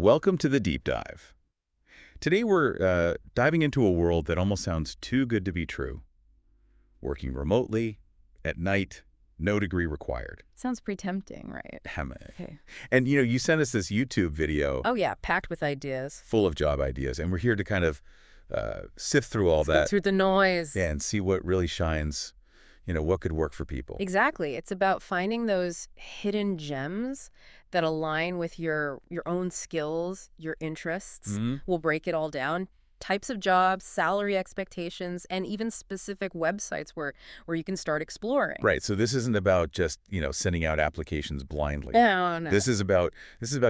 Welcome to the Deep Dive. Today we're diving into a world that almost sounds too good to be true. Working remotely, at night, no degree required. Sounds pretty tempting, right? Okay. And you sent us this YouTube video Oh yeah, packed with ideas. full of job ideas, and we're here to kind of sift through all Go that through the noise. and see what really shines, what could work for people. Exactly. It's about finding those hidden gems that align with your own skills, your interests. Mhm. We'll break it all down. Types of jobs, salary expectations, and even specific websites where you can start exploring. Right, so this isn't about just, sending out applications blindly. No. This is about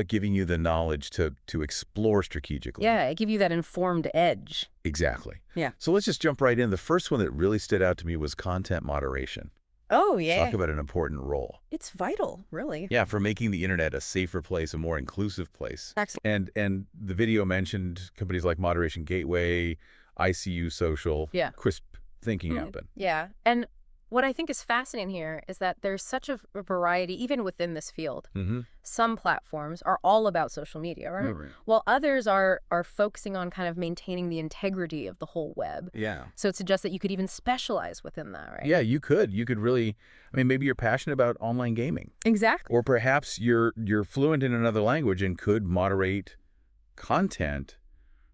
giving you the knowledge to explore strategically. Yeah, I give you that informed edge. Exactly. Yeah. So let's just jump right in. The first one that really stood out to me was content moderation. Oh, yeah. Talk about an important role. It's vital, really. Yeah, for making the internet a safer place, a more inclusive place. Excellent. And the video mentioned companies like Moderation Gateway, ICU Social, Yeah. Crisp Thinking Happen. Yeah. And what I think is fascinating here is that there's such a variety, even within this field. Mm-hmm. Some platforms are all about social media, right? Right. While others are focusing on kind of maintaining the integrity of the whole web. Yeah. So it suggests that you could even specialize within that, right? Yeah, you could. You could really, maybe you're passionate about online gaming. Exactly. Or perhaps you're fluent in another language and could moderate content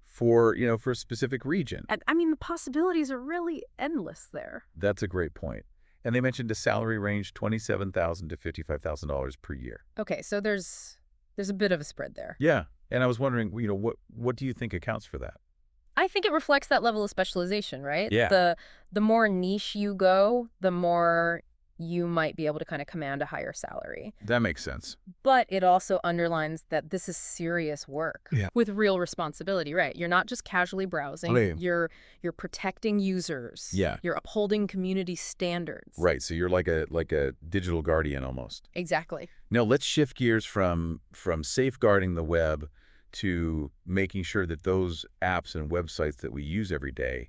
for a specific region. And the possibilities are really endless there. That's a great point. And they mentioned a salary range $27,000 to $55,000 per year. Okay, so there's a bit of a spread there. Yeah, and I was wondering, what do you think accounts for that? I think it reflects that level of specialization, right? Yeah. The more niche you go, the more you might be able to kind of command a higher salary. That makes sense. But it also underlines that this is serious work with real responsibility, right? You're not just casually browsing. Right. You're protecting users. Yeah. You're upholding community standards. Right. So you're like a digital guardian almost. Exactly. Now let's shift gears from safeguarding the web to making sure that those apps and websites that we use every day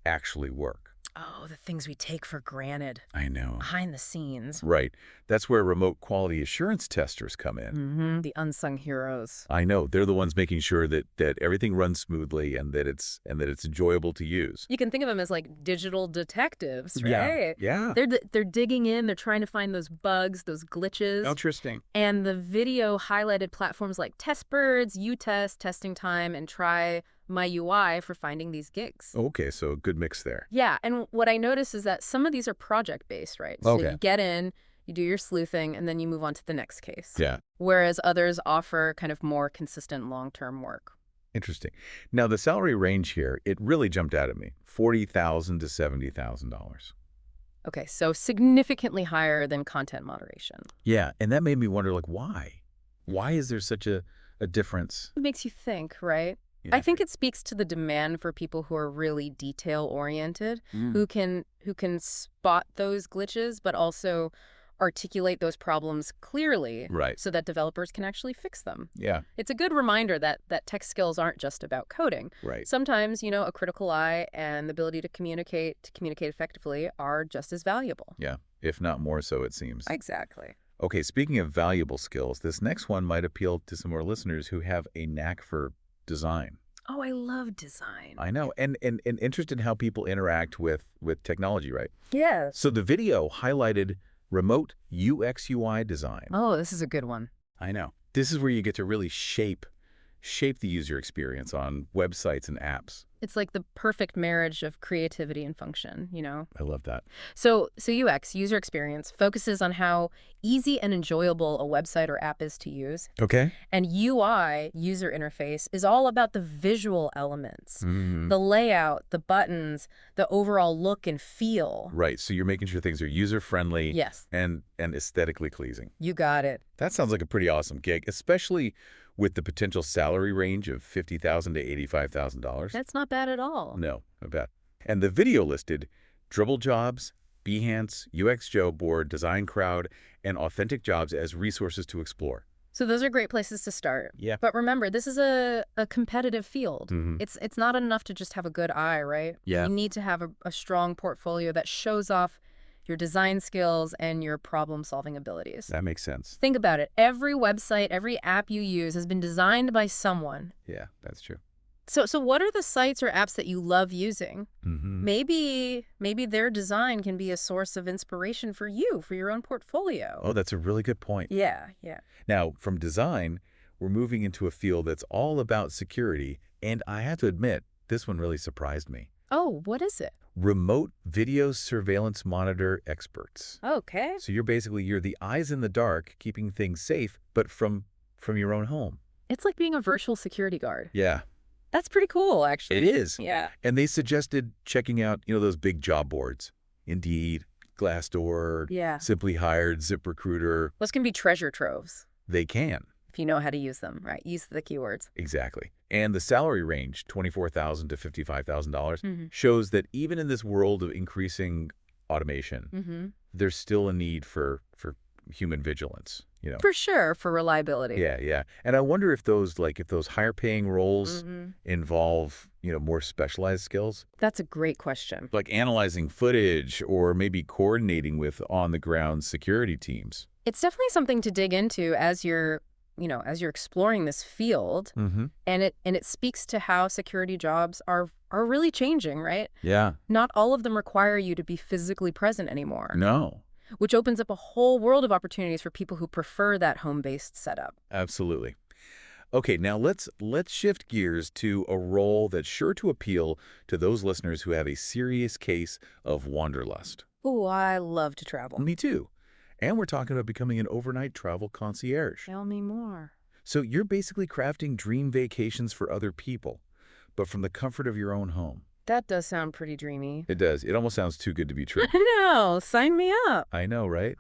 actually work. Oh, the things we take for granted I know. behind the scenes. Right. That's where remote quality assurance testers come in. Mm-hmm. The unsung heroes. I know. They're the ones making sure that everything runs smoothly and that it's enjoyable to use. You can think of them as like digital detectives, right? Yeah. They're digging in. They're trying to find those bugs, those glitches. Interesting. And the video highlighted platforms like TestBirds, UTest, Testing Time, and Try My UI for finding these gigs. Okay, so a good mix there. Yeah, and what I noticed is that some of these are project-based, right? So Okay. you get in, you do your sleuthing, and then you move on to the next case. Yeah. Whereas others offer kind of more consistent long-term work. Interesting. Now, the salary range here, it really jumped out at me. $40,000 to $70,000. Okay, so significantly higher than content moderation. Yeah, and that made me wonder, why? Why is there such a difference? It makes you think, right? I think it speaks to the demand for people who are really detail-oriented, who can spot those glitches, but also articulate those problems clearly Right. so that developers can actually fix them. Yeah, It's a good reminder that tech skills aren't just about coding. right. Sometimes, a critical eye and the ability to communicate effectively are just as valuable. Yeah, if not more so, it seems. Exactly. Okay, speaking of valuable skills, this next one might appeal to some of our listeners who have a knack for design. Oh, I love design. I know, and interested in how people interact with technology, right? Yes. So the video highlighted remote UX UI design. Oh, this is a good one. I know. This is where you get to really shape the user experience on websites and apps. It's like the perfect marriage of creativity and function, I love that. So UX, user experience, focuses on how easy and enjoyable a website or app is to use. Okay. And UI, user interface, is all about the visual elements, Mm-hmm. the layout, the buttons, the overall look and feel. Right. So you're making sure things are user-friendly Yes, and aesthetically pleasing. you got it. That sounds like a pretty awesome gig, especially with the potential salary range of $50,000 to $85,000. That's not bad at all. No, I bet. And the video listed Dribble Jobs, Behance, UX Job Board, Design Crowd, and Authentic Jobs as resources to explore. So those are great places to start. Yeah. But remember, this is a competitive field. Mhm. It's not enough to just have a good eye, right? Yeah. You need to have a strong portfolio that shows off your design skills, and your problem-solving abilities. That makes sense. Think about it. Every website, every app you use has been designed by someone. Yeah, that's true. So what are the sites or apps that you love using? Mm-hmm. Maybe their design can be a source of inspiration for you, for your own portfolio. Oh, that's a really good point. Yeah, yeah. Now, from design, we're moving into a field that's all about security, and I have to admit, this one really surprised me. Oh, what is it? Remote video surveillance monitor experts. Okay. So you're the eyes in the dark, keeping things safe, but from your own home. It's like being a virtual security guard. Yeah, That's pretty cool, actually. it is. Yeah. And they suggested checking out, those big job boards. Indeed, Glassdoor, Yeah. Simply Hired, ZipRecruiter. Those can be treasure troves They can. if you know how to use them, right? Use the keywords. Exactly. And the salary range, $24,000 to $55,000, Mm-hmm. shows that even in this world of increasing automation, Mm-hmm. there's still a need for human vigilance. For sure, for reliability. Yeah, yeah. And I wonder if those higher paying roles Mm-hmm. involve, more specialized skills, That's a great question. like analyzing footage or maybe coordinating with on-the-ground security teams. It's definitely something to dig into as you're exploring this field, Mm-hmm. and it speaks to how security jobs are really changing, right? Yeah. Not all of them require you to be physically present anymore, No, which opens up a whole world of opportunities for people who prefer that home-based setup. absolutely. Okay, now let's shift gears to a role that's sure to appeal to those listeners who have a serious case of wanderlust. Ooh, I love to travel. Me too. And we're talking about becoming an overnight travel concierge. Tell me more. So you're basically crafting dream vacations for other people, but from the comfort of your own home. That does sound pretty dreamy. It does. It almost sounds too good to be true. No, sign me up. I know, right?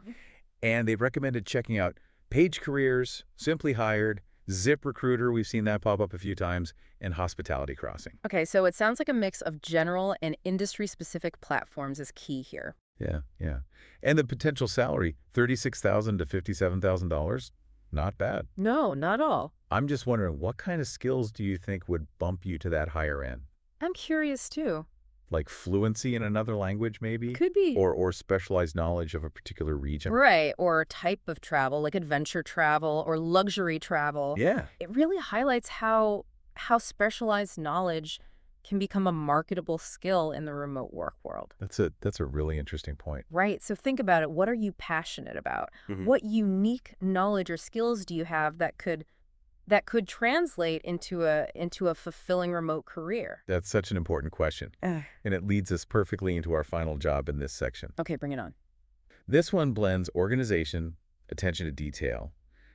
And they've recommended checking out Page Careers, Simply Hired, ZipRecruiter, we've seen that pop up a few times, and Hospitality Crossing. Okay, so it sounds like a mix of general and industry-specific platforms is key here. Yeah, yeah. And the potential salary, $36,000 to $57,000, not bad. No, not all. I'm just wondering, what kind of skills do you think would bump you to that higher end? I'm curious too. Like fluency in another language, maybe? Could be. Or specialized knowledge of a particular region? Right, or type of travel, like adventure travel or luxury travel. Yeah. It really highlights how specialized knowledge can become a marketable skill in the remote work world. That's a really interesting point. Right, so think about it. What are you passionate about? Mhm. What unique knowledge or skills do you have that could translate into a fulfilling remote career? That's such an important question. And it leads us perfectly into our final job in this section. Okay, bring it on. This one blends organization, attention to detail,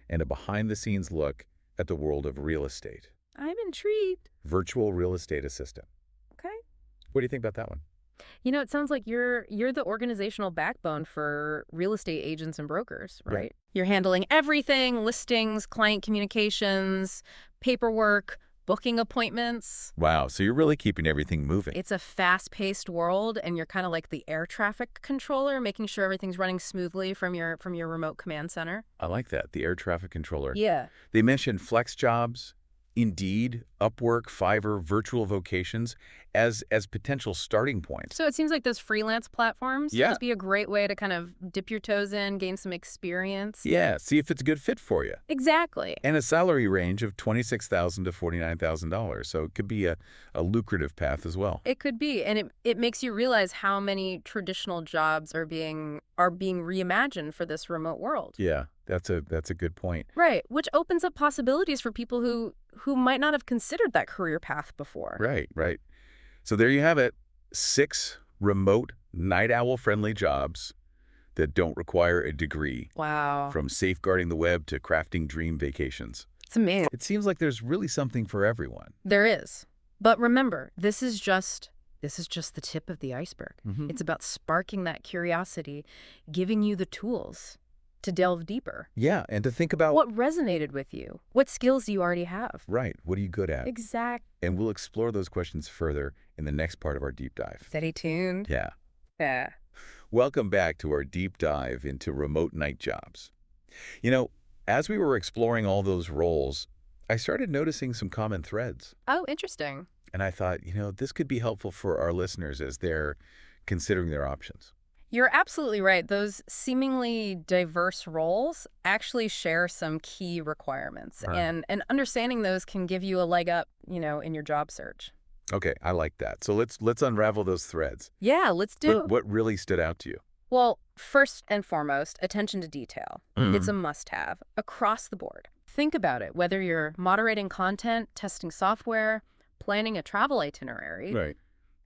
and a behind-the-scenes look at the world of real estate. I'm intrigued. Virtual real estate assistant. Okay. What do you think about that one? It sounds like you're the organizational backbone for real estate agents and brokers, Yeah. right? You're handling everything, listings, client communications, paperwork, booking appointments. Wow, so you're really keeping everything moving. It's a fast-paced world, and you're kind of like the air traffic controller, making sure everything's running smoothly from your remote command center. I like that, the air traffic controller. Yeah. They mentioned flex jobs, Indeed, Upwork, Fiverr, virtual vocations as potential starting points. So it seems like those freelance platforms Yeah. would be a great way to kind of dip your toes in, gain some experience. Yeah, see if it's a good fit for you. Exactly. And a salary range of $26,000 to $49,000, so it could be a lucrative path as well. It could be, and it makes you realize how many traditional jobs are being reimagined for this remote world. Yeah, that's a good point. Right, which opens up possibilities for people who might not have considered that career path before. Right, right. So there you have it. 6 remote, night owl-friendly jobs that don't require a degree, Wow. from safeguarding the web to crafting dream vacations. It's amazing. It seems like there's really something for everyone. There is. But remember, this is just the tip of the iceberg. Mhm. It's about sparking that curiosity, giving you the tools to delve deeper. Yeah, and to think about What resonated with you? What skills do you already have? right, what are you good at? Exact. And we'll explore those questions further in the next part of our deep dive. Stay tuned. Yeah. Yeah. Welcome back to our deep dive into remote night jobs. As we were exploring all those roles, I started noticing some common threads. Oh, interesting. And I thought, this could be helpful for our listeners as they're considering their options. You're absolutely right. Those seemingly diverse roles actually share some key requirements, Right. and understanding those can give you a leg up, in your job search. Okay, I like that. So let's unravel those threads. Yeah, let's do. What really stood out to you? Well, first and foremost, attention to detail. It's a Mm. must-have across the board. Think about it, whether you're moderating content, testing software, planning a travel itinerary, Right.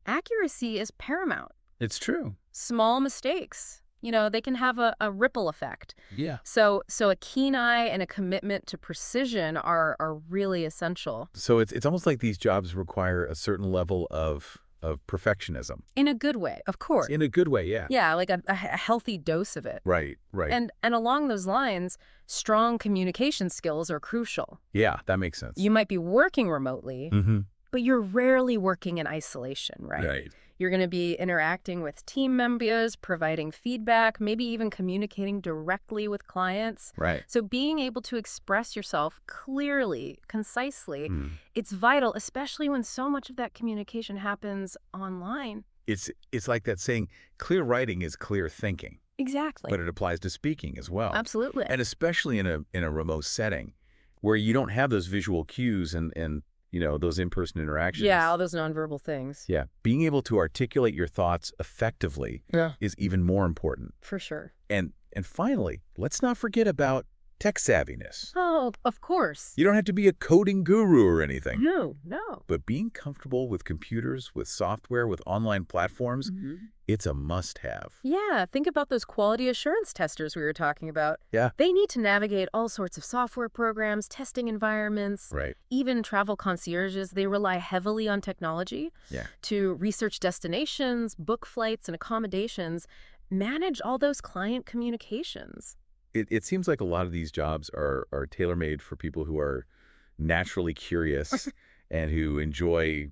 accuracy is paramount. It's true. Small mistakes, they can have a ripple effect. Yeah. So a keen eye and a commitment to precision are really essential. So it's almost like these jobs require a certain level of perfectionism. In a good way, of course. In a good way, yeah. Yeah, like a healthy dose of it. Right, right. And along those lines, strong communication skills are crucial. Yeah, that makes sense. You might be working remotely, Mm-hmm. but you're rarely working in isolation, right? Right. You're going to be interacting with team members, providing feedback, maybe even communicating directly with clients. Right. So being able to express yourself clearly, concisely, Mm. it's vital, especially when so much of that communication happens online. It's like that saying, clear writing is clear thinking, Exactly. but it applies to speaking as well. Absolutely. And especially in a remote setting where you don't have those visual cues and those in-person interactions. Yeah, all those nonverbal things. Yeah. Being able to articulate your thoughts effectively is even more important. For sure. And finally, let's not forget about tech savviness. Oh, of course. You don't have to be a coding guru or anything, No. but being comfortable with computers, with software, with online platforms, it's a must-have. Yeah, think about those quality assurance testers we were talking about. Yeah. They need to navigate all sorts of software programs, testing environments, Right. even travel concierges. They rely heavily on technology Yeah. to research destinations, book flights and accommodations, manage all those client communications. It seems like a lot of these jobs are tailor-made for people who are naturally curious and who enjoy,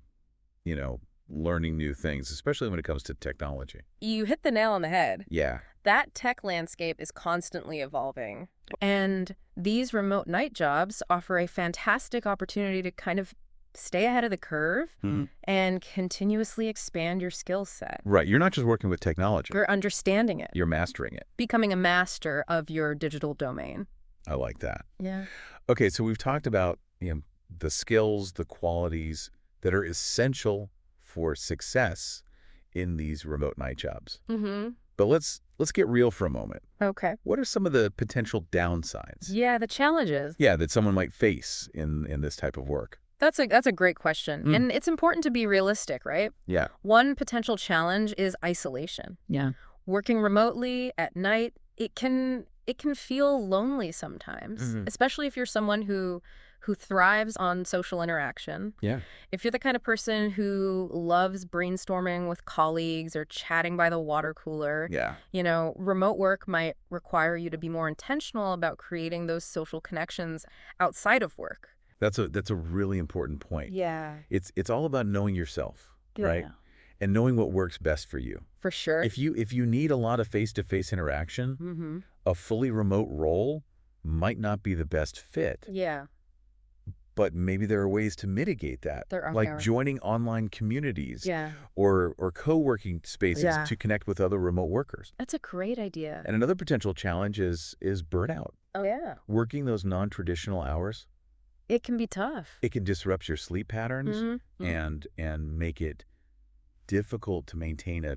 learning new things, especially when it comes to technology. You hit the nail on the head. Yeah. That tech landscape is constantly evolving. And these remote night jobs offer a fantastic opportunity to kind of stay ahead of the curve and continuously expand your skill set. Right. You're not just working with technology. You're understanding it, You're mastering it. becoming a master of your digital domain. I like that. Yeah. Okay, so we've talked about the skills, the qualities that are essential for success in these remote night jobs. Mm-hmm. But let's get real for a moment. Okay. What are some of the potential downsides? Yeah, the challenges. Yeah, that someone might face in this type of work. That's a great question. And it's important to be realistic, right? Yeah. One potential challenge is isolation. Yeah. Working remotely at night, it can feel lonely sometimes, especially if you're someone who thrives on social interaction. Yeah. If you're the kind of person who loves brainstorming with colleagues or chatting by the water cooler, Yeah. remote work might require you to be more intentional about creating those social connections outside of work. That's a really important point. Yeah. It's all about knowing yourself, right? Yeah. And knowing what works best for you. For sure. If you need a lot of face-to-face interaction, Mm-hmm. a fully remote role might not be the best fit. Yeah. But maybe there are ways to mitigate that. There are. Like joining online communities Yeah. or co-working spaces Yeah. to connect with other remote workers. That's a great idea. And another potential challenge is burnout. Oh, yeah. Working those non-traditional hours, It can be tough. it can disrupt your sleep patterns Mm-hmm. and make it difficult to maintain a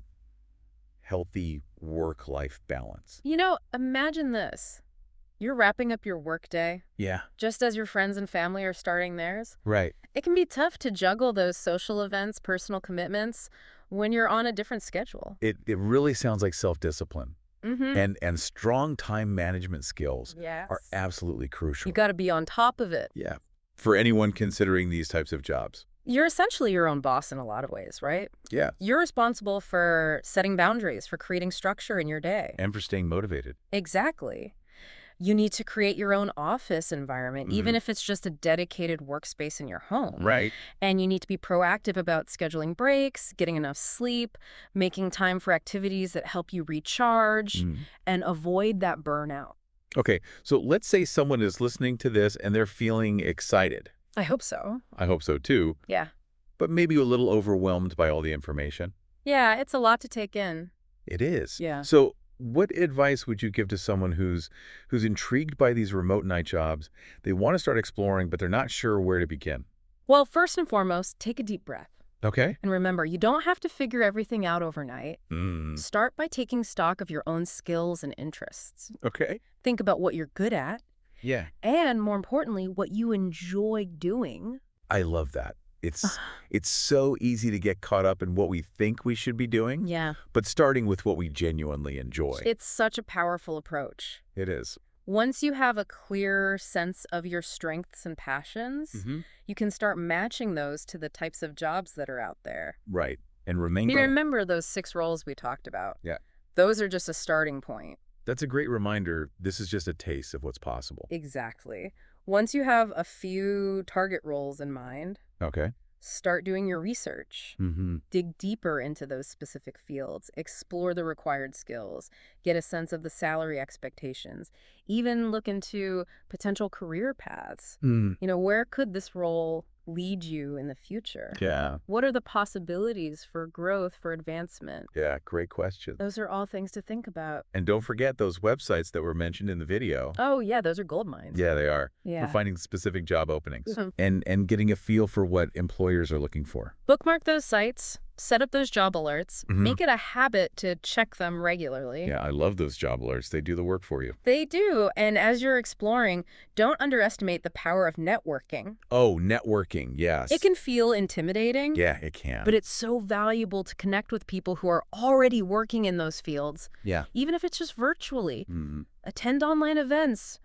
healthy work-life balance. Imagine this. You're wrapping up your workday Yeah. just as your friends and family are starting theirs. Right. It can be tough to juggle those social events, personal commitments when you're on a different schedule. It really sounds like self-discipline. Mm-hmm. And strong time management skills Yes. are absolutely crucial. You got to be on top of it. Yeah. For anyone considering these types of jobs. You're essentially your own boss in a lot of ways, right? Yeah. You're responsible for setting boundaries, for creating structure in your day. And for staying motivated. Exactly. You need to create your own office environment, even if it's just a dedicated workspace in your home. Right. And you need to be proactive about scheduling breaks, getting enough sleep, making time for activities that help you recharge, and avoid that burnout. Okay. So let's say someone is listening to this and they're feeling excited. I hope so. I hope so too. Yeah. But maybe a little overwhelmed by all the information. Yeah, it's a lot to take in. It is. Yeah. So what advice would you give to someone who's intrigued by these remote night jobs? They want to start exploring, but they're not sure where to begin. Well, first and foremost, take a deep breath. Okay. And remember, you don't have to figure everything out overnight. Mm. Start by taking stock of your own skills and interests. Okay. Think about what you're good at, Yeah. and more importantly, what you enjoy doing. I love that. It's so easy to get caught up in what we think we should be doing, Yeah. but starting with what we genuinely enjoy. It's such a powerful approach. It is. Once you have a clear sense of your strengths and passions, you can start matching those to the types of jobs that are out there. Right. And You remember those 6 roles we talked about? Yeah. Those are just a starting point. That's a great reminder. This is just a taste of what's possible. Exactly. Once you have a few target roles in mind, Okay. start doing your research. Dig deeper into those specific fields. Explore the required skills. Get a sense of the salary expectations. Even look into potential career paths. Where could this role lead you in the future? Yeah. What are the possibilities for growth, for advancement? Yeah. Great question. Those are all things to think about. And don't forget those websites that were mentioned in the video. Oh, yeah, those are gold mines. Yeah, they are. Yeah. For finding specific job openings Mhm. and getting a feel for what employers are looking for. Bookmark those sites, set up those job alerts, make it a habit to check them regularly. Yeah, I love those job alerts. They do the work for you. They do. And as you're exploring, don't underestimate the power of networking. Oh, networking. Yes. It can feel intimidating. Yeah, it can. But it's so valuable to connect with people who are already working in those fields, yeah. even if it's just virtually. Mm, Attend online events,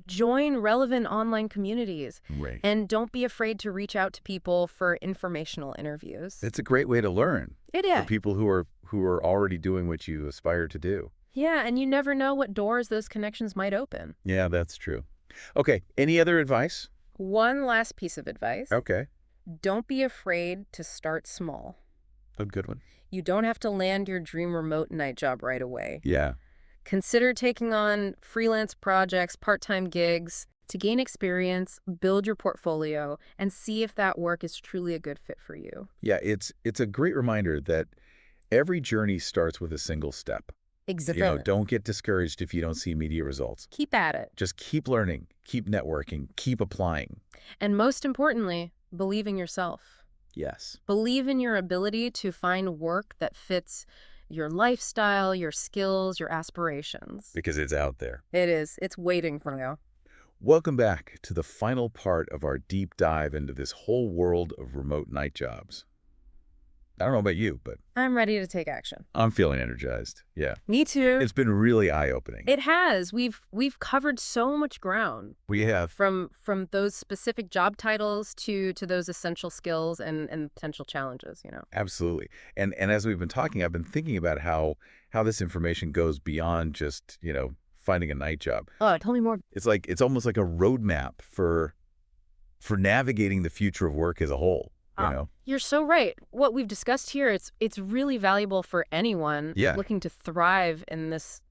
join relevant online communities, right. and don't be afraid to reach out to people for informational interviews. It's a great way to learn It for is. people who are already doing what you aspire to do. Yeah, and you never know what doors those connections might open. Yeah, that's true. Okay, any other advice? One last piece of advice. Okay, Don't be afraid to start small. a good one. You don't have to land your dream remote night job right away. Yeah, Consider taking on freelance projects, part-time gigs to gain experience, build your portfolio, and see if that work is truly a good fit for you. yeah. It's a great reminder that every journey starts with a single step. Exactly. Don't get discouraged if you don't see immediate results. Keep at it. Just keep learning, keep networking, keep applying. And most importantly, believe in yourself. Yes. Believe in your ability to find work that fits your lifestyle, your skills, your aspirations. Because it's out there. It is. It's waiting for you. Welcome back to the final part of our deep dive into this whole world of remote night jobs. I don't know about you, but I'm ready to take action. I'm feeling energized. Yeah. Me too. It's been really eye-opening. It has. We've covered so much ground, We have. from those specific job titles to those essential skills and potential challenges, Absolutely. And as we've been talking, I've been thinking about how this information goes beyond just, finding a night job. Oh, tell me more. It's almost like a roadmap for navigating the future of work as a whole, you know? You're so right. What we've discussed here, it's really valuable for anyone Yeah. looking to thrive in this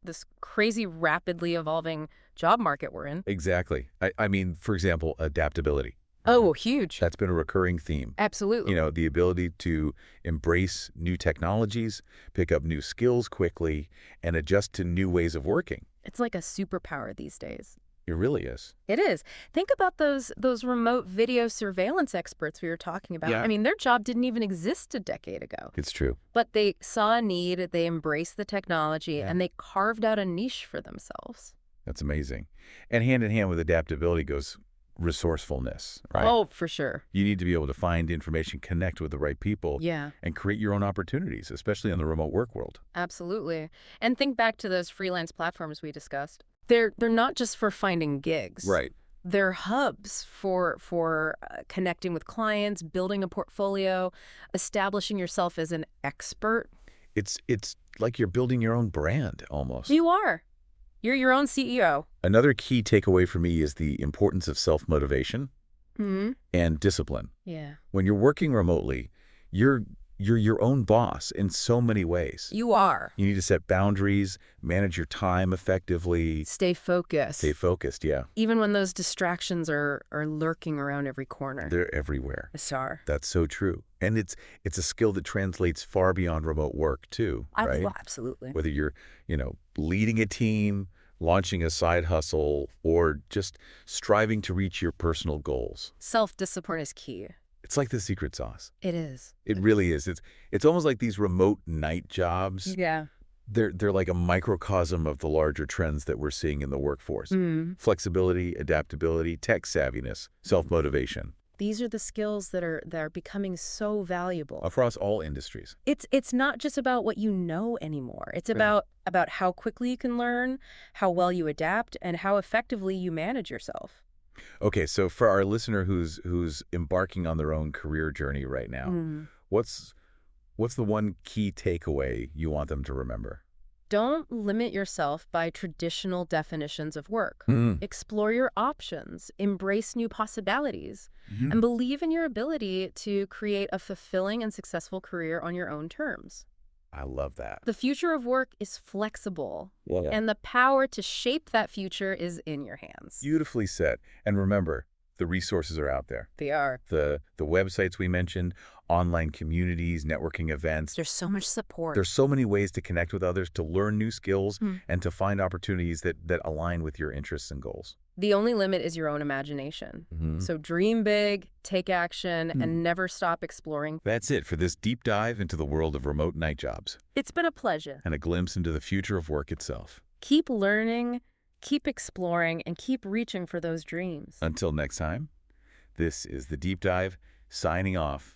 crazy, rapidly evolving job market we're in. Exactly. I mean, for example, adaptability. Oh, huge. That's been a recurring theme. Absolutely. The ability to embrace new technologies, pick up new skills quickly, and adjust to new ways of working. It's like a superpower these days. It really is. It is. Think about those remote video surveillance experts we were talking about. Yeah. I mean, their job didn't even exist a decade ago. It's true. But they saw a need, they embraced the technology, Yeah. and they carved out a niche for themselves. That's amazing. And hand in hand with adaptability goes resourcefulness, right? Oh, for sure. You need to be able to find information, connect with the right people, Yeah, and create your own opportunities, especially in the remote work world. absolutely. And think back to those freelance platforms we discussed. They're not just for finding gigs. They're hubs for connecting with clients, building a portfolio, establishing yourself as an expert. It's like you're building your own brand almost. You are. You're your own CEO. Another key takeaway for me is the importance of self-motivation Mm-hmm. and discipline. Yeah. When you're working remotely, you're you're your own boss in so many ways. You are. You need to set boundaries, manage your time effectively, Stay focused. stay focused, yeah. Even when those distractions are lurking around every corner. They're everywhere. Bizarre. That's so true. And it's a skill that translates far beyond remote work too, right? Absolutely. Whether you're, leading a team, launching a side hustle, or just striving to reach your personal goals. Self-discipline is key. It's like the secret sauce. It is. It really is. It's almost like these remote night jobs. Yeah. They're like a microcosm of the larger trends that we're seeing in the workforce. Flexibility, adaptability, tech savviness, self-motivation. These are the skills that are becoming so valuable. Across all industries. It's not just about what you know anymore. It's Yeah. about how quickly you can learn, how well you adapt, and how effectively you manage yourself. Okay, so for our listener who's embarking on their own career journey right now, what's the one key takeaway you want them to remember? Don't limit yourself by traditional definitions of work. Explore your options, embrace new possibilities, and believe in your ability to create a fulfilling and successful career on your own terms. I love that. The future of work is flexible, Yeah. and the power to shape that future is in your hands. Beautifully said. And remember, the resources are out there. They are. The websites we mentioned, online communities, networking events. There's so much support. There's so many ways to connect with others, to learn new skills, and to find opportunities that align with your interests and goals. The only limit is your own imagination. So dream big, take action, and never stop exploring. That's it for this deep dive into the world of remote night jobs It's been a pleasure. and a glimpse into the future of work itself. Keep learning, keep exploring, and keep reaching for those dreams. Until next time, this is The Deep Dive, signing off.